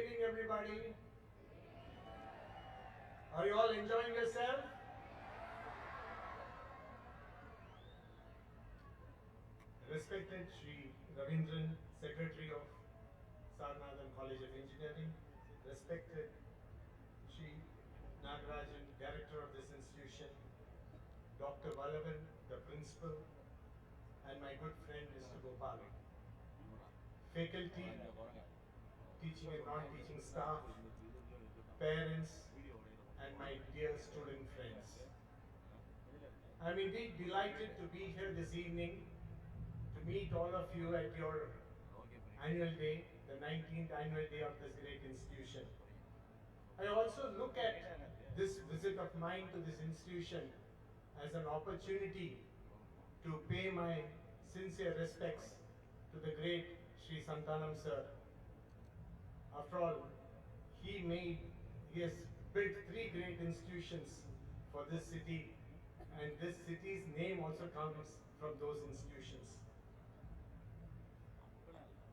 evening, everybody. Are you all enjoying yourself? Respected Sri Ravindran, Secretary of Saranathan College of Engineering, respected Sri Nagarajan, Director of this institution, Dr. Vallavan, the Principal, and my good friend Mr. Gopal, faculty, teaching and non-teaching staff, parents, and my dear student friends. I'm indeed delighted to be here this evening to meet all of you at your annual day, the 19th annual day of this great institution. I also look at this visit of mine to this institution as an opportunity to pay my sincere respects to the great Sri Santanam sir. After all, he has built 3 great institutions for this city, and this city's name also comes from those institutions.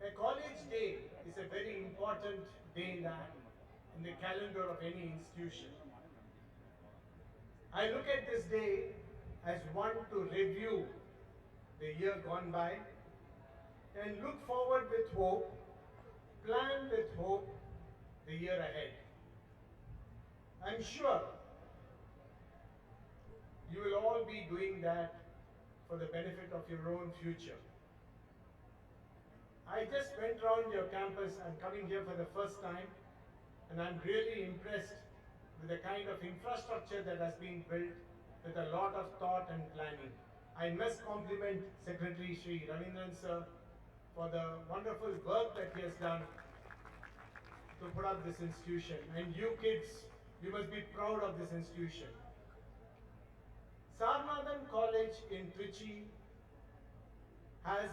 A college day is a very important day in the calendar of any institution. I look at this day as one to review the year gone by and look forward with hope, plan with hope the year ahead. I'm sure you will all be doing that for the benefit of your own future. I just went around your campus. I'm coming here for the first time, and I'm really impressed with the kind of infrastructure that has been built with a lot of thought and planning. I must compliment Secretary Sri Ravindran sir for the wonderful work that he has done to put up this institution. And you kids, you must be proud of this institution. Saranathan College in Trichy has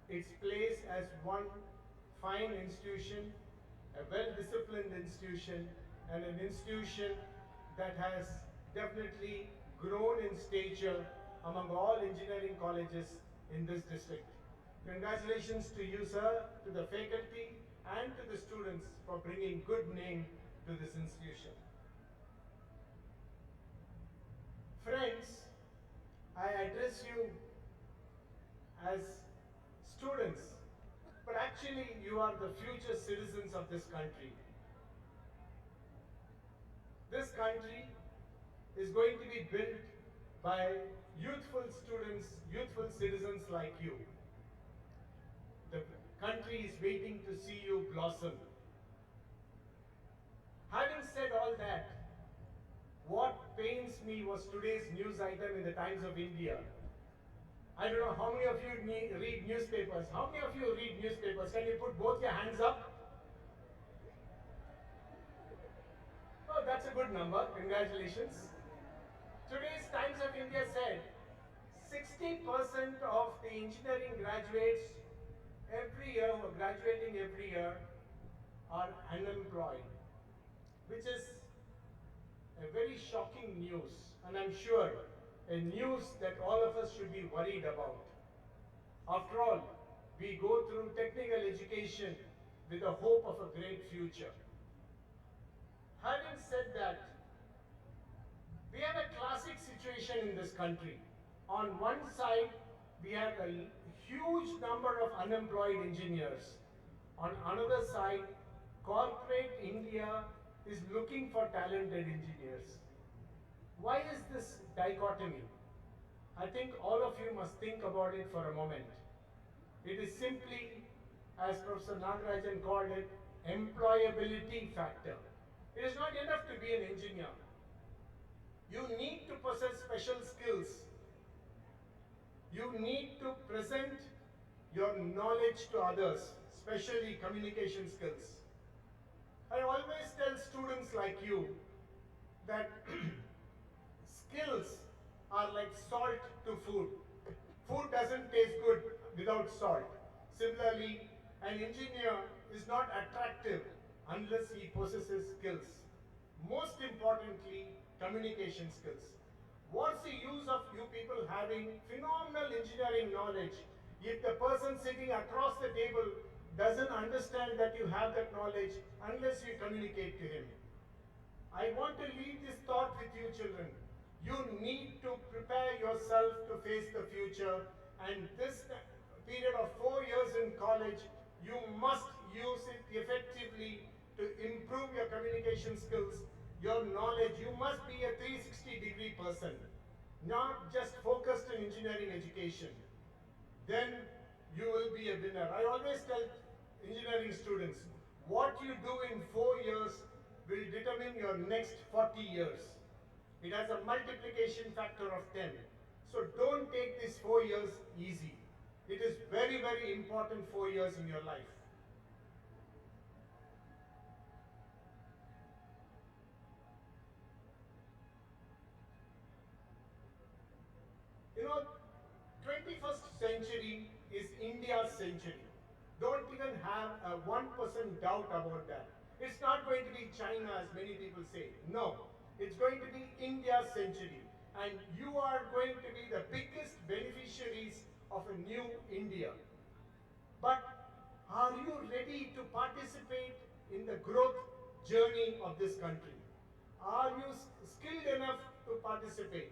its place as one fine institution, a well-disciplined institution, and an institution that has definitely grown in stature among all engineering colleges in this district. Congratulations to you, sir, to the faculty, and to the students for bringing good name to this institution. Friends, I address you as students, but actually you are the future citizens of this country. This country is going to be built by youthful students, youthful citizens like you. The country is waiting to see you blossom. Having said all that, what pains me was today's news item in the Times of India. I don't know how many of you read newspapers. How many of you read newspapers? Can you put both your hands up? Oh, that's a good number. Congratulations. Today's Times of India said 60% of the engineering graduates every year, who are graduating every year, are unemployed, which is a very shocking news, and I'm sure a news that all of us should be worried about. After all, we go through technical education with the hope of a great future. Having said that, we have a classic situation in this country. On one side, we have a huge number of unemployed engineers. On another side, corporate India is looking for talented engineers. Why is this dichotomy? I think all of you must think about it for a moment. It is simply, as Professor Nagarajan called it, employability factor. It is not enough to be an engineer. You need to possess special skills. You need to present your knowledge to others, especially communication skills. I always tell students like you that skills are like salt to food. Food doesn't taste good without salt. Similarly, an engineer is not attractive unless he possesses skills. Most importantly, communication skills. What's the use of you people having phenomenal engineering knowledge if the person sitting across the table doesn't understand that you have that knowledge unless you communicate to him. I want to leave this thought with you, children. You need to prepare yourself to face the future, and this period of 4 years in college, you must use it effectively to improve your communication skills, your knowledge. You must be a 360-degree person, not just focused in engineering education. Then you will be a winner. I always tell engineering students, what you do in 4 years will determine your next 40 years. It has a multiplication factor of 10. So don't take these 4 years easy. It is very, very important 4 years in your life. You know, 21st century is India's century. Don't even have a 1% doubt about that. It's not going to be China as many people say. No, it's going to be India's century. And you are going to be the biggest beneficiaries of a new India. But are you ready to participate in the growth journey of this country? Are you skilled enough to participate?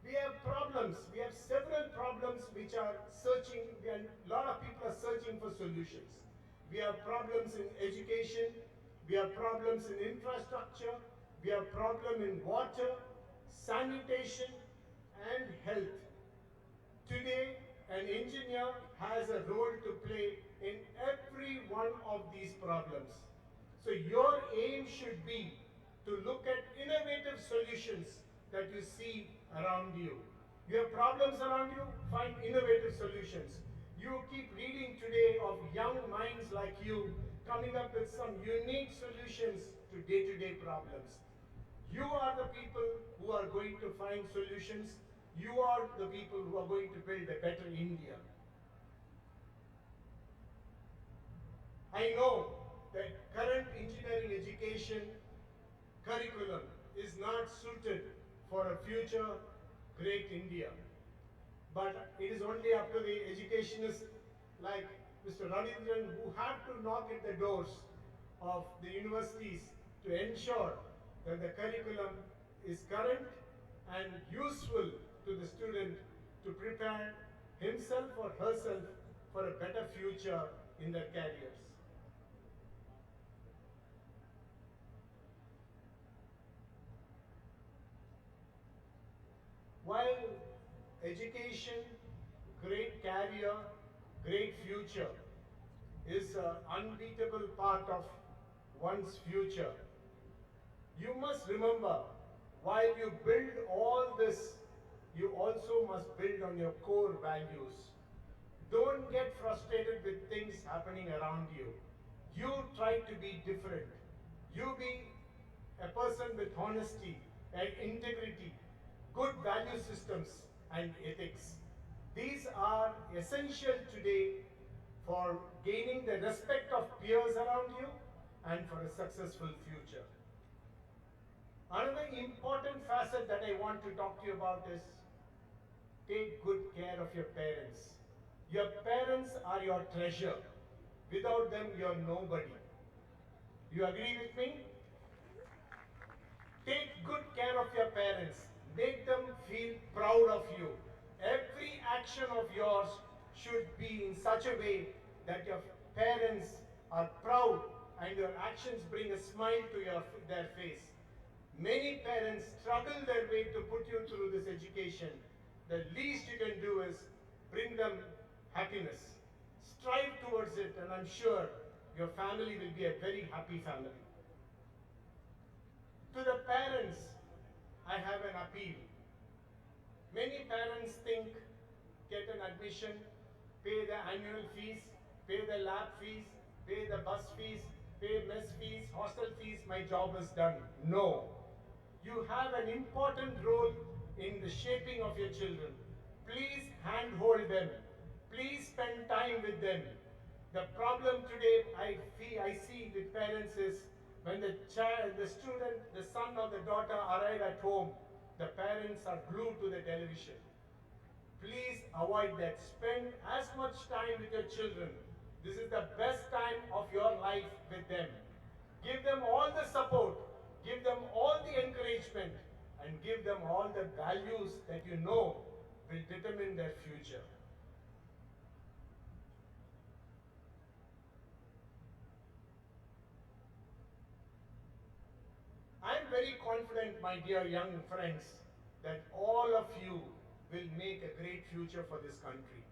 We have problems. We have several problems which are searching, and a lot of people are searching for solutions. We have problems in education. We have problems in infrastructure. We have problem in water, sanitation, and health. Today, an engineer has a role to play in every one of these problems. So your aim should be to look at innovative solutions that you see around you. You have problems around you, find innovative solutions. You keep reading today of young minds like you coming up with some unique solutions to day-to-day problems. You are the people who are going to find solutions. You are the people who are going to build a better India. I know that current engineering education curriculum is not suited for a future great India. But it is only up to the educationists like Mr. Ravindran who have to knock at the doors of the universities to ensure that the curriculum is current and useful to the student to prepare himself or herself for a better future in their careers. While education, great career, great future is an unbeatable part of one's future, you must remember, while you build all this, you also must build on your core values. Don't get frustrated with things happening around you. You try to be different. You be a person with honesty and integrity, good value systems and ethics. These are essential today for gaining the respect of peers around you and for a successful future. Another important facet that I want to talk to you about is take good care of your parents. Your parents are your treasure. Without them, you're nobody. You agree with me? Take good care of your parents. Make them feel proud of you. Every action of yours should be in such a way that your parents are proud and your actions bring a smile to their face. Many parents struggle their way to put you through this education. The least you can do is bring them happiness. Strive towards it, and I'm sure your family will be a very happy family. To the parents, I have an appeal. Many parents think, get an admission, pay the annual fees, pay the lab fees, pay the bus fees, pay mess fees, hostel fees, my job is done. No. You have an important role in the shaping of your children. Please handhold them. Please spend time with them. The problem today I see with parents is when the student, the son or the daughter arrive at home, the parents are glued to the television. Please avoid that. Spend as much time with your children. This is the best time of your life with them. Give them all the support, give them all the encouragement, and give them all the values that you know will determine their future. I am very confident, my dear young friends, that all of you will make a great future for this country.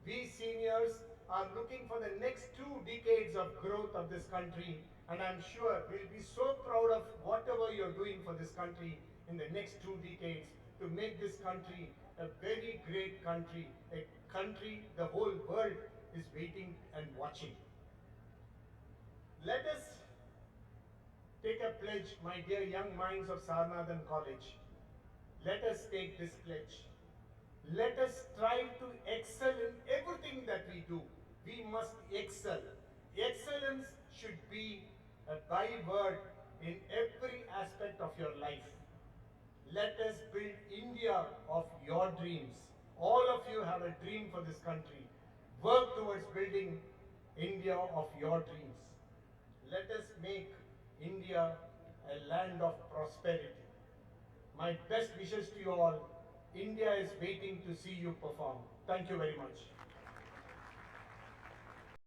We seniors are looking for the next 2 decades of growth of this country, and I'm sure we'll be so proud of whatever you're doing for this country in the next 2 decades to make this country a very great country, a country the whole world is waiting and watching. Let us take a pledge, my dear young minds of Saranathan College. Let us take this pledge. Let us strive to excel in everything that we do. We must excel. Excellence should be a byword in every aspect of your life. Let us build India of your dreams. All of you have a dream for this country. Work towards building India of your dreams. Let us make India a land of prosperity. My best wishes to you all. India is waiting to see you perform. Thank you very much.